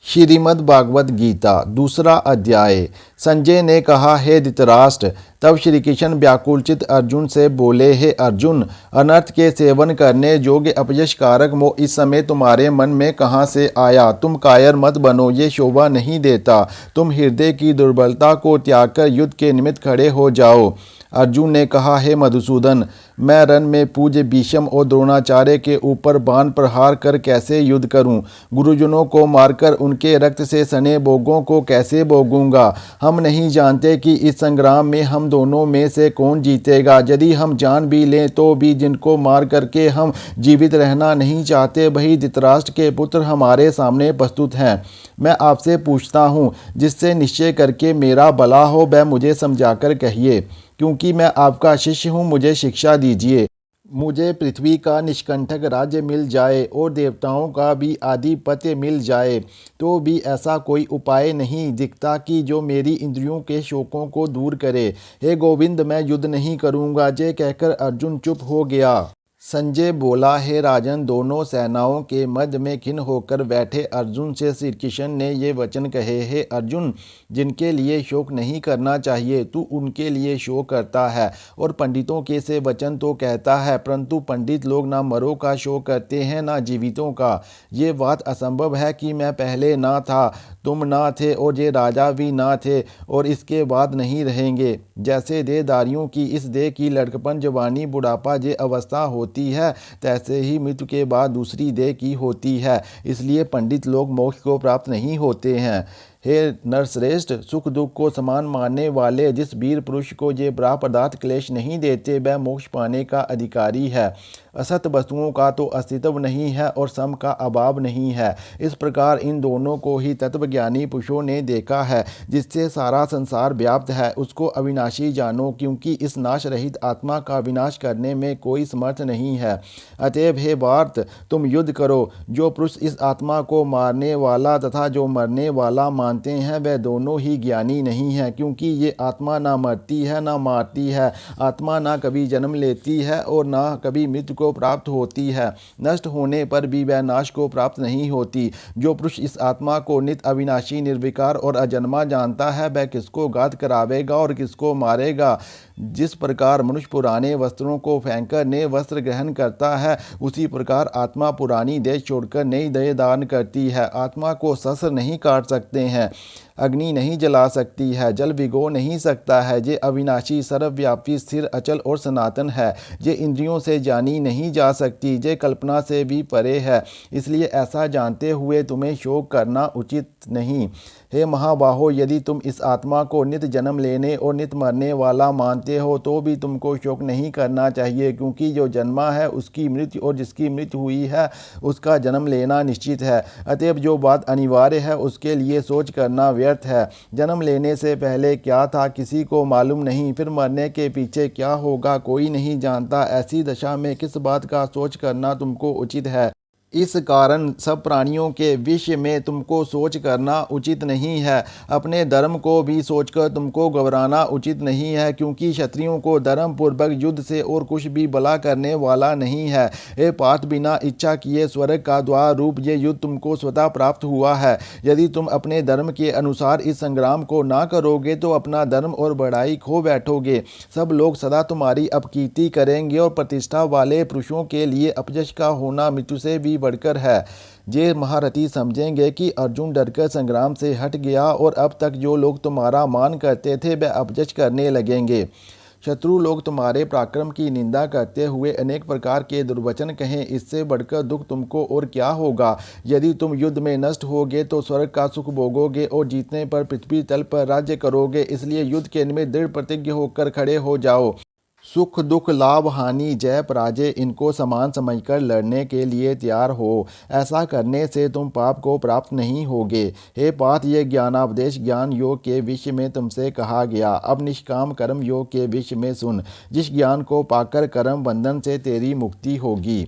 श्रीमद् भागवत गीता दूसरा अध्याय। संजय ने कहा, हे धृतराष्ट्र। तब श्री कृष्ण व्याकुलचित अर्जुन से बोले, हे अर्जुन, अनर्थ के सेवन करने योग्य अपयश कारक मोह इस समय तुम्हारे मन में कहाँ से आया? तुम कायर मत बनो, ये शोभा नहीं देता। तुम हृदय की दुर्बलता को त्याग कर युद्ध के निमित्त खड़े हो जाओ। अर्जुन ने कहा, हे मधुसूदन, मैं रण में पूज्य भीष्म और द्रोणाचार्य के ऊपर बाण प्रहार कर कैसे युद्ध करूं? गुरुजनों को मारकर उनके रक्त से सने भोगों को कैसे भोगूंगा? हम नहीं जानते कि इस संग्राम में हम दोनों में से कौन जीतेगा। यदि हम जान भी लें तो भी जिनको मार करके हम जीवित रहना नहीं चाहते, वही धृतराष्ट्र के पुत्र हमारे सामने प्रस्तुत हैं। मैं आपसे पूछता हूँ, जिससे निश्चय करके मेरा भला हो, वह मुझे समझाकर कहिए, क्योंकि मैं आपका शिष्य हूँ। मुझे शिक्षा दीजिए। मुझे पृथ्वी का निष्कंटक राज्य मिल जाए और देवताओं का भी आधिपत्य मिल जाए, तो भी ऐसा कोई उपाय नहीं दिखता कि जो मेरी इंद्रियों के शोकों को दूर करे। हे गोविंद, मैं युद्ध नहीं करूँगा। ये कहकर अर्जुन चुप हो गया। संजय बोला, हे राजन, दोनों सेनाओं के मध्य में खिन्न होकर बैठे अर्जुन से श्री कृष्ण ने ये वचन कहे, हे अर्जुन, जिनके लिए शोक नहीं करना चाहिए तू उनके लिए शोक करता है, और पंडितों के से वचन तो कहता है, परंतु पंडित लोग ना मरों का शोक करते हैं ना जीवितों का। ये बात असंभव है कि मैं पहले ना था, तुम ना थे और ये राजा भी ना थे और इसके बाद नहीं रहेंगे। जैसे देहधारियों की इस देह की लड़कपन, जवानी, बुढ़ापा ये अवस्था होती है, तैसे ही मृत्यु के बाद दूसरी देह की होती है। इसलिए पंडित लोग मोक्ष को प्राप्त नहीं होते हैं। हे नरश्रेष्ठ, सुख दुख को समान मानने वाले जिस वीर पुरुष को ये प्राप्त पदार्थ क्लेश नहीं देते, वह मोक्ष पाने का अधिकारी है। असत वस्तुओं का तो अस्तित्व नहीं है और सम का अभाव नहीं है। इस प्रकार इन दोनों को ही तत्वज्ञानी पुरुषों ने देखा है। जिससे सारा संसार व्याप्त है, उसको अविनाशी जानो, क्योंकि इस नाश रहित आत्मा का विनाश करने में कोई समर्थ नहीं है। अतएव हे भारत, तुम युद्ध करो। जो पुरुष इस आत्मा को मारने वाला तथा जो मरने वाला मानते हैं, वह दोनों ही ज्ञानी नहीं है, क्योंकि ये आत्मा ना मरती है ना मारती है। आत्मा ना कभी जन्म लेती है और ना कभी मृत्यु को प्राप्त होती है। नष्ट होने पर भी वह नाश को प्राप्त नहीं होती। जो पुरुष इस आत्मा को नित्य, अविनाशी, निर्विकार और अजन्मा जानता है, वह किसको घात करावेगा और किसको मारेगा? जिस प्रकार मनुष्य पुराने वस्त्रों को फेंककर नए वस्त्र ग्रहण करता है, उसी प्रकार आत्मा पुरानी देह छोड़कर नई देह धारण करती है। आत्मा को शस्त्र नहीं काट सकते हैं, अग्नि नहीं जला सकती है, जल भिगो नहीं सकता है। ये अविनाशी, सर्वव्यापी, स्थिर, अचल और सनातन है। ये इंद्रियों से जानी नहीं जा सकती, ये कल्पना से भी परे है। इसलिए ऐसा जानते हुए तुम्हें शोक करना उचित नहीं। हे महाबाहो, यदि तुम इस आत्मा को नित्य जन्म लेने और नित्य मरने वाला मानते हो, तो भी तुमको शोक नहीं करना चाहिए, क्योंकि जो जन्मा है उसकी मृत्यु और जिसकी मृत्यु हुई है उसका जन्म लेना निश्चित है। अतएव जो बात अनिवार्य है उसके लिए सोच करना व्यर्थ है। जन्म लेने से पहले क्या था किसी को मालूम नहीं, फिर मरने के पीछे क्या होगा कोई नहीं जानता। ऐसी दशा में किस बात का सोच करना तुमको उचित है? इस कारण सब प्राणियों के विषय में तुमको सोच करना उचित नहीं है। अपने धर्म को भी सोचकर तुमको घबराना उचित नहीं है, क्योंकि क्षत्रियों को धर्म पूर्वक युद्ध से और कुछ भी भला करने वाला नहीं है। हे पार्थ, बिना इच्छा किए स्वर्ग का द्वार रूप ये युद्ध तुमको स्वतः प्राप्त हुआ है। यदि तुम अपने धर्म के अनुसार इस संग्राम को ना करोगे तो अपना धर्म और बड़ाई खो बैठोगे। सब लोग सदा तुम्हारी अपकीर्ति करेंगे और प्रतिष्ठा वाले पुरुषों के लिए अपयश का होना मृत्यु से भी बढ़कर है। ये महारथी समझेंगे कि अर्जुन डरकर संग्राम से हट गया और अब तक जो लोग तुम्हारा मान करते थे वह अपयश करने लगेंगे। शत्रु लोग तुम्हारे पराक्रम की निंदा करते हुए अनेक प्रकार के दुर्वचन कहें, इससे बढ़कर दुख तुमको और क्या होगा? यदि तुम युद्ध में नष्ट होगे तो स्वर्ग का सुख भोगोगे और जीतने पर पृथ्वी तल पर राज्य करोगे। इसलिए युद्ध के निमित्त दृढ़ प्रतिज्ञ होकर खड़े हो जाओ। सुख दुख, लाभ हानि, जय पराजय, इनको समान समझकर लड़ने के लिए तैयार हो। ऐसा करने से तुम पाप को प्राप्त नहीं होगे। हे पार्थ, ये ज्ञानापदेश ज्ञान योग के विषय में तुमसे कहा गया। अब निष्काम कर्म योग के विषय में सुन। जिस ज्ञान को पाकर कर्म बंधन से तेरी मुक्ति होगी।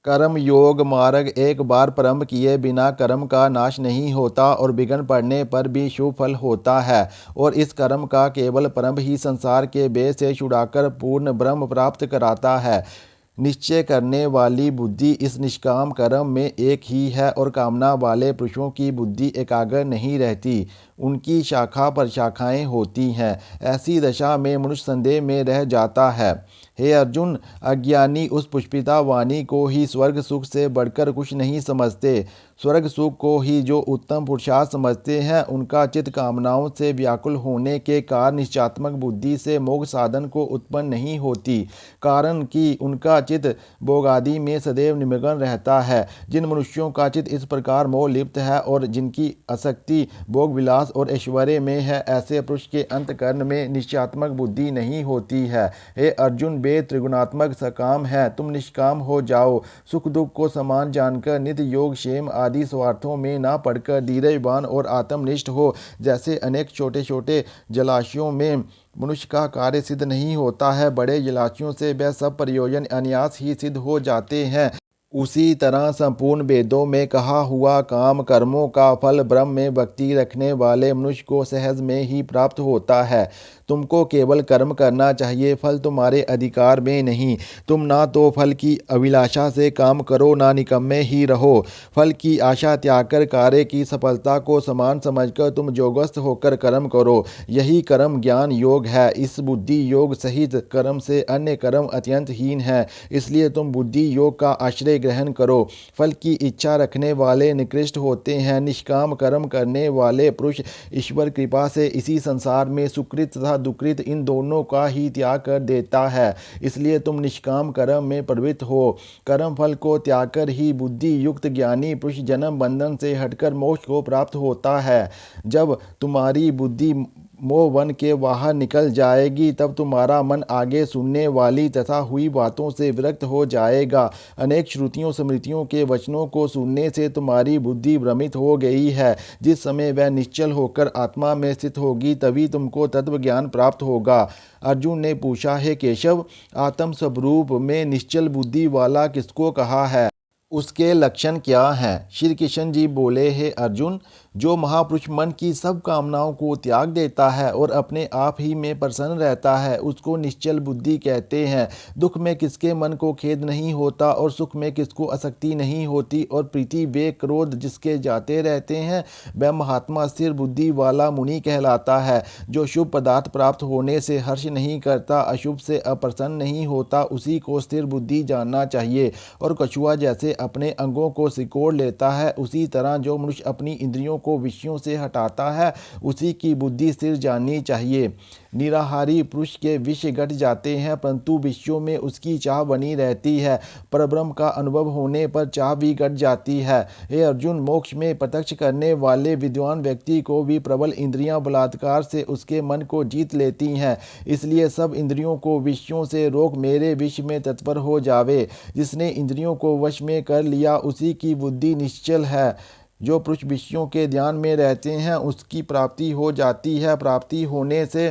कर्म योग मार्ग एक बार प्रारंभ किए बिना कर्म का नाश नहीं होता और विघ्न पड़ने पर भी शुभ फल होता है। और इस कर्म का केवल प्रारंभ ही संसार के भेद से छुड़ाकर पूर्ण ब्रह्म प्राप्त कराता है। निश्चय करने वाली बुद्धि इस निष्काम कर्म में एक ही है और कामना वाले पुरुषों की बुद्धि एकाग्र नहीं रहती, उनकी शाखा पर शाखाएं होती हैं। ऐसी दशा में मनुष्य संदेह में रह जाता है। हे अर्जुन, अज्ञानी उस पुष्पिता वाणी को ही स्वर्ग सुख से बढ़कर कुछ नहीं समझते। स्वर्ग सुख को ही जो उत्तम पुरुषार्थ समझते हैं, उनका चित्त कामनाओं से व्याकुल होने के कारण निश्चयात्मक बुद्धि से मोक्ष साधन को उत्पन्न नहीं होती, कारण कि उनका चित्त भोगादि में सदैव निमग्न रहता है। जिन मनुष्यों का चित्त इस प्रकार मोह लिप्त है और जिनकी आसक्ति भोग विलास और ऐश्वर्य में है, ऐसे पुरुष के अंतकरण में निश्चयात्मक बुद्धि नहीं होती है। हे अर्जुन, वेद त्रिगुणात्मक सकाम है, तुम निष्काम हो जाओ। सुख दुख को समान जानकर नित्य योग क्षेम आदि स्वार्थों में ना पड़कर धीरजवान और आत्मनिष्ठ हो। जैसे अनेक छोटे छोटे जलाशयों में मनुष्य का कार्य सिद्ध नहीं होता है, बड़े जलाशयों से वह सब प्रयोजन अनायास ही सिद्ध हो जाते हैं, उसी तरह संपूर्ण वेदों में कहा हुआ काम कर्मों का फल ब्रह्म में भक्ति रखने वाले मनुष्य को सहज में ही प्राप्त होता है। तुमको केवल कर्म करना चाहिए, फल तुम्हारे अधिकार में नहीं। तुम ना तो फल की अभिलाषा से काम करो, ना निकम्मे ही रहो। फल की आशा त्याग कर कार्य की सफलता को समान समझकर तुम योगस्थ होकर कर्म करो। यही कर्म ज्ञान योग है। इस बुद्धि योग सहित कर्म से अन्य कर्म अत्यंत हीन है, इसलिए तुम बुद्धि योग का आश्रय ग्रहण करो। फल की इच्छा रखने वाले निकृष्ट होते हैं। निष्काम कर्म करने वाले पुरुष ईश्वर कृपा से इसी संसार में सुकृत तथा दुकृत इन दोनों का ही त्याग कर देता है। इसलिए तुम निष्काम कर्म में प्रवृत्त हो। कर्म फल को त्याग कर ही बुद्धि युक्त ज्ञानी पुरुष जन्म बंधन से हटकर मोक्ष को प्राप्त होता है। जब तुम्हारी बुद्धि मोह वन के बाहर निकल जाएगी, तब तुम्हारा मन आगे सुनने वाली तथा हुई बातों से विरक्त हो जाएगा। अनेक श्रुतियों स्मृतियों के वचनों को सुनने से तुम्हारी बुद्धि भ्रमित हो गई है। जिस समय वह निश्चल होकर आत्मा में स्थित होगी, तभी तुमको तत्व ज्ञान प्राप्त होगा। अर्जुन ने पूछा, हे केशव, आत्म स्वरूप में निश्चल बुद्धि वाला किसको कहा है? उसके लक्षण क्या हैं? श्री कृष्ण जी बोले, हे अर्जुन, जो महापुरुष मन की सब कामनाओं को त्याग देता है और अपने आप ही में प्रसन्न रहता है, उसको निश्चल बुद्धि कहते हैं। दुख में किसके मन को खेद नहीं होता और सुख में किसको आसक्ति नहीं होती, और प्रीति वे क्रोध जिसके जाते रहते हैं, वह महात्मा स्थिर बुद्धि वाला मुनि कहलाता है। जो शुभ पदार्थ प्राप्त होने से हर्ष नहीं करता, अशुभ से अप्रसन्न नहीं होता, उसी को स्थिर बुद्धि जानना चाहिए। और कछुआ जैसे अपने अंगों को सिकोड़ लेता है, उसी तरह जो मनुष्य अपनी इंद्रियों को विषयों से हटाता है, उसी की बुद्धि स्थिर जाननी चाहिए। निराहारी पुरुष के विषय घट जाते हैं, परंतु विषयों में उसकी चाह बनी रहती है। परब्रह्म का अनुभव होने पर चाह भी घट जाती है। हे अर्जुन, मोक्ष में प्रत्यक्ष करने वाले विद्वान व्यक्ति को भी प्रबल इंद्रियां बलात्कार से उसके मन को जीत लेती हैं। इसलिए सब इंद्रियों को विषयों से रोक मेरे विषय में तत्पर हो जावे। जिसने इंद्रियों को वश में कर लिया, उसी की बुद्धि निश्चल है। जो पुरुष विषयों के ध्यान में रहते हैं, उसकी प्राप्ति हो जाती है। प्राप्ति होने से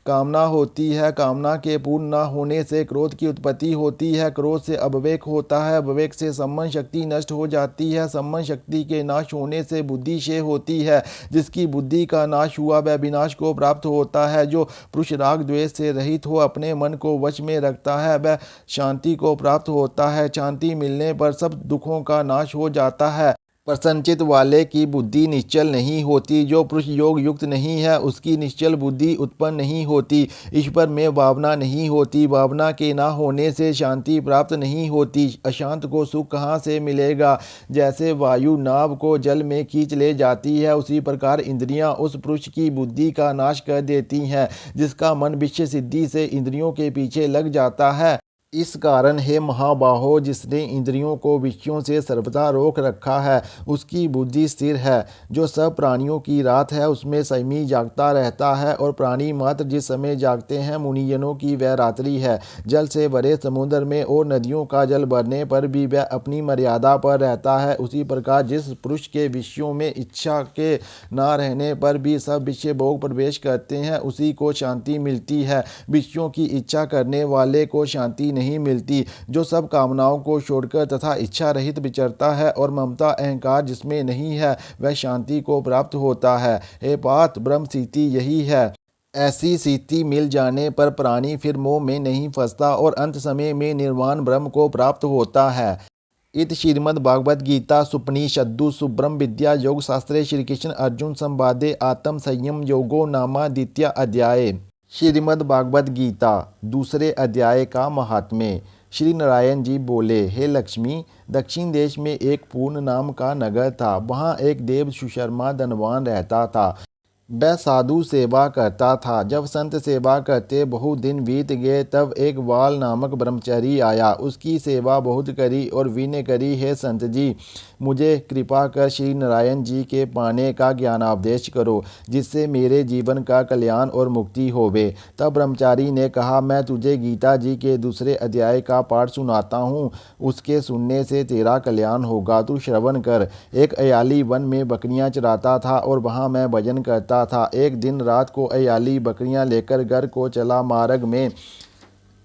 कामना होती है, कामना के पूर्ण न होने से क्रोध की उत्पत्ति होती है, क्रोध से अविवेक होता है, अविवेक से सम्मन शक्ति नष्ट हो जाती है, सम्मन शक्ति के नाश होने से बुद्धि क्षय होती है। जिसकी बुद्धि का नाश हुआ, वह विनाश को प्राप्त होता है। जो पुरुष राग द्वेष से रहित हो अपने मन को वश में रखता है, वह शांति को प्राप्त होता है। शांति मिलने पर सब दुखों का नाश हो जाता है। प्रसन्नचित वाले की बुद्धि निश्चल नहीं होती। जो पुरुष योग युक्त नहीं है, उसकी निश्चल बुद्धि उत्पन्न नहीं होती। ईश्वर में भावना नहीं होती। भावना के ना होने से शांति प्राप्त नहीं होती। अशांत को सुख कहाँ से मिलेगा? जैसे वायु नाव को जल में खींच ले जाती है, उसी प्रकार इंद्रियां उस पुरुष की बुद्धि का नाश कर देती हैं, जिसका मन विषय सिद्धि से इंद्रियों के पीछे लग जाता है। इस कारण हे महाबाहो, जिसने इंद्रियों को विषयों से सर्वथा रोक रखा है, उसकी बुद्धि स्थिर है। जो सब प्राणियों की रात है, उसमें संयमी जागता रहता है, और प्राणी मात्र जिस समय जागते हैं, मुनिजनों की वह रात्रि है। जल से भरे समुद्र में और नदियों का जल भरने पर भी वह अपनी मर्यादा पर रहता है। उसी प्रकार जिस पुरुष के विषयों में इच्छा के न रहने पर भी सब विषय भोग प्रवेश करते हैं, उसी को शांति मिलती है। विषयों की इच्छा करने वाले को शांति नहीं मिलती। जो सब कामनाओं को छोड़कर तथा इच्छा रहित विचरता है और ममता अहंकार जिसमें नहीं है, वह शांति को प्राप्त होता है। हे पार्थ, ब्रह्म स्थिति यही है। ऐसी स्थिति मिल जाने पर प्राणी फिर मोह में नहीं फंसता और अंत समय में निर्वाण ब्रह्म को प्राप्त होता है। इत श्रीमद् भागवत गीता सुपनिषद्सु सुब्रह्म विद्या योग शास्त्रे श्री कृष्ण अर्जुन संवादे आत्म संयम योगो नामा द्वितीय अध्याय। श्रीमद् भागवत गीता दूसरे अध्याय का महात्म्य। श्री नारायण जी बोले, हे लक्ष्मी, दक्षिण देश में एक पूर्ण नाम का नगर था। वहाँ एक देव सुशर्मा धनवान रहता था। वह साधु सेवा करता था। जब संत सेवा करते बहुत दिन बीत गए, तब एक वाल नामक ब्रह्मचारी आया। उसकी सेवा बहुत करी और विनय करी, हे संत जी, मुझे कृपा कर श्री नारायण जी के पाने का ज्ञानापदेश करो, जिससे मेरे जीवन का कल्याण और मुक्ति होवे। तब ब्रह्मचारी ने कहा, मैं तुझे गीता जी के दूसरे अध्याय का पाठ सुनाता हूँ। उसके सुनने से तेरा कल्याण होगा। तू श्रवण कर। एक अयाली वन में बकरियां चराता था और वहाँ मैं भजन करता था। एक दिन रात को अयाली बकरियां लेकर घर को चला। मार्ग में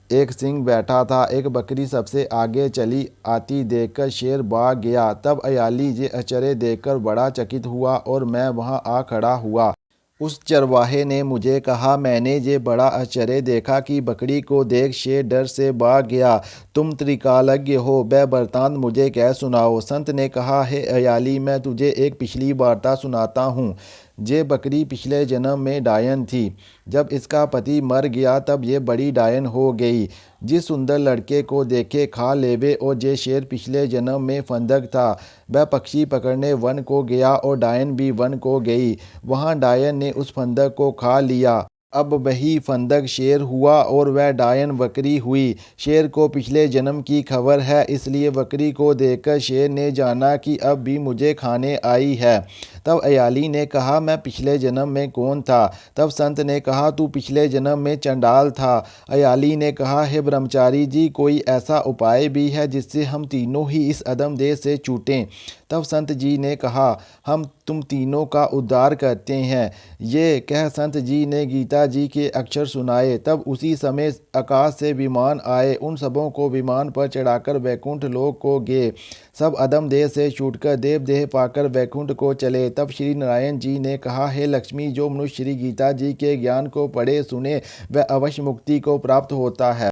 एक सिंह बैठा था। एक बकरी सबसे आगे चली आती देखकर शेर भाग गया। तब अयाली ये आश्चर्य देखकर बड़ा चकित हुआ और मैं वहाँ आ खड़ा हुआ। उस चरवाहे ने मुझे कहा, मैंने ये बड़ा आश्चर्य देखा कि बकरी को देख शेर डर से भाग गया। तुम त्रिकालज्ञ हो, वह वृत्तांत मुझे कह सुनाओ। संत ने कहा, हे अयाली, मैं तुझे एक पिछली वार्ता सुनाता हूँ। ये बकरी पिछले जन्म में डायन थी। जब इसका पति मर गया तब ये बड़ी डायन हो गई। जिस सुंदर लड़के को देखे खा लेवे। और ये शेर पिछले जन्म में फंदक था। वह पक्षी पकड़ने वन को गया और डायन भी वन को गई। वहाँ डायन ने उस फंदक को खा लिया। अब वही फंदक शेर हुआ और वह डायन बकरी हुई। शेर को पिछले जन्म की खबर है, इसलिए बकरी को देखकर शेर ने जाना कि अब भी मुझे खाने आई है। तब अयाली ने कहा, मैं पिछले जन्म में कौन था? तब संत ने कहा, तू पिछले जन्म में चंडाल था। अयाली ने कहा, हे ब्रह्मचारी जी, कोई ऐसा उपाय भी है जिससे हम तीनों ही इस अधम देह से छूटें? तब संत जी ने कहा, हम तुम तीनों का उद्धार करते हैं। ये कह संत जी ने गीता जी के अक्षर सुनाए। तब उसी समय आकाश से विमान आए। उन सबों को विमान पर चढ़ाकर वैकुंठ लोक को गए। सब अधम देह से छूटकर देव देह पाकर वैकुंठ को चले। तब श्री नारायण जी ने कहा, हे लक्ष्मी, जो मनुष्य श्री गीता जी के ज्ञान को पढ़े सुने, वह अवश्य मुक्ति को प्राप्त होता है।